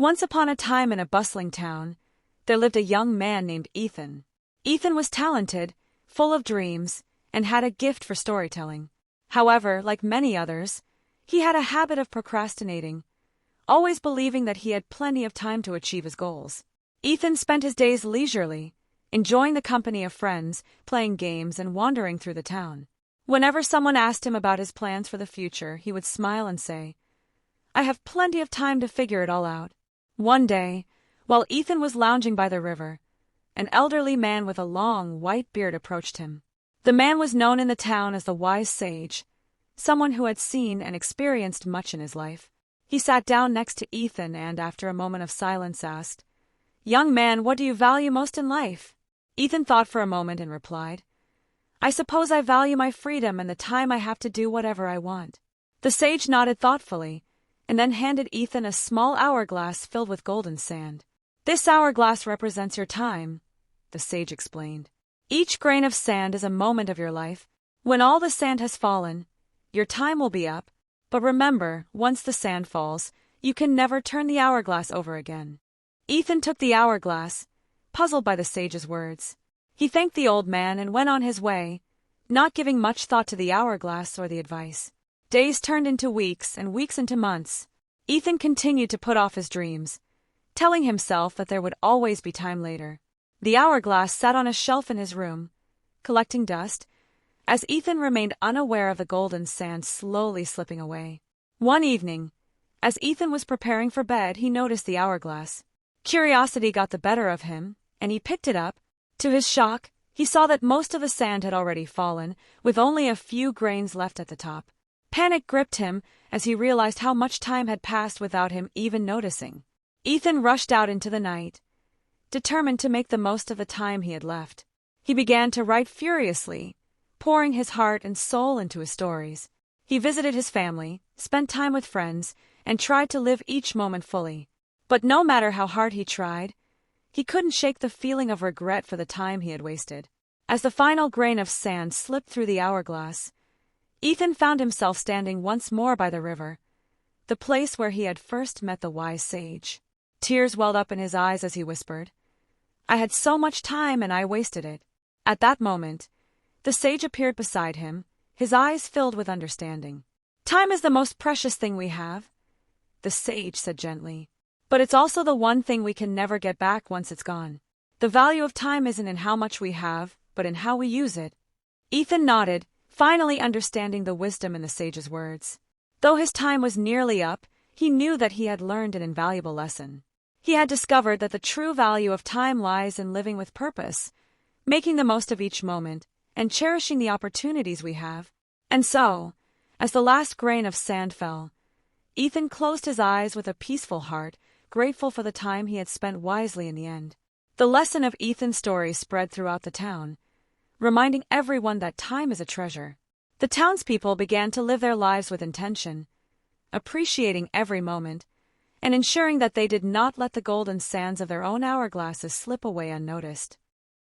Once upon a time in a bustling town, there lived a young man named Ethan. Ethan was talented, full of dreams, and had a gift for storytelling. However, like many others, he had a habit of procrastinating, always believing that he had plenty of time to achieve his goals. Ethan spent his days leisurely, enjoying the company of friends, playing games, and wandering through the town. Whenever someone asked him about his plans for the future, he would smile and say, "I have plenty of time to figure it all out." One day, while Ethan was lounging by the river, an elderly man with a long, white beard approached him. The man was known in the town as the wise sage, someone who had seen and experienced much in his life. He sat down next to Ethan and, after a moment of silence, asked, "Young man, what do you value most in life?" Ethan thought for a moment and replied, "I suppose I value my freedom and the time I have to do whatever I want." The sage nodded thoughtfully, and then handed Ethan a small hourglass filled with golden sand. "This hourglass represents your time," the sage explained. "Each grain of sand is a moment of your life. When all the sand has fallen, your time will be up, but remember, once the sand falls, you can never turn the hourglass over again." Ethan took the hourglass, puzzled by the sage's words. He thanked the old man and went on his way, not giving much thought to the hourglass or the advice. Days turned into weeks and weeks into months. Ethan continued to put off his dreams, telling himself that there would always be time later. The hourglass sat on a shelf in his room, collecting dust, as Ethan remained unaware of the golden sand slowly slipping away. One evening, as Ethan was preparing for bed, he noticed the hourglass. Curiosity got the better of him, and he picked it up. To his shock, he saw that most of the sand had already fallen, with only a few grains left at the top. Panic gripped him as he realized how much time had passed without him even noticing. Ethan rushed out into the night, determined to make the most of the time he had left. He began to write furiously, pouring his heart and soul into his stories. He visited his family, spent time with friends, and tried to live each moment fully. But no matter how hard he tried, he couldn't shake the feeling of regret for the time he had wasted. As the final grain of sand slipped through the hourglass, Ethan found himself standing once more by the river, the place where he had first met the wise sage. Tears welled up in his eyes as he whispered, "I had so much time and I wasted it." At that moment, the sage appeared beside him, his eyes filled with understanding. "Time is the most precious thing we have," the sage said gently. "But it's also the one thing we can never get back once it's gone. The value of time isn't in how much we have, but in how we use it." Ethan nodded, finally understanding the wisdom in the sage's words. Though his time was nearly up, he knew that he had learned an invaluable lesson. He had discovered that the true value of time lies in living with purpose, making the most of each moment, and cherishing the opportunities we have. And so, as the last grain of sand fell, Ethan closed his eyes with a peaceful heart, grateful for the time he had spent wisely in the end. The lesson of Ethan's story spread throughout the town, reminding everyone that time is a treasure. The townspeople began to live their lives with intention, appreciating every moment, and ensuring that they did not let the golden sands of their own hourglasses slip away unnoticed.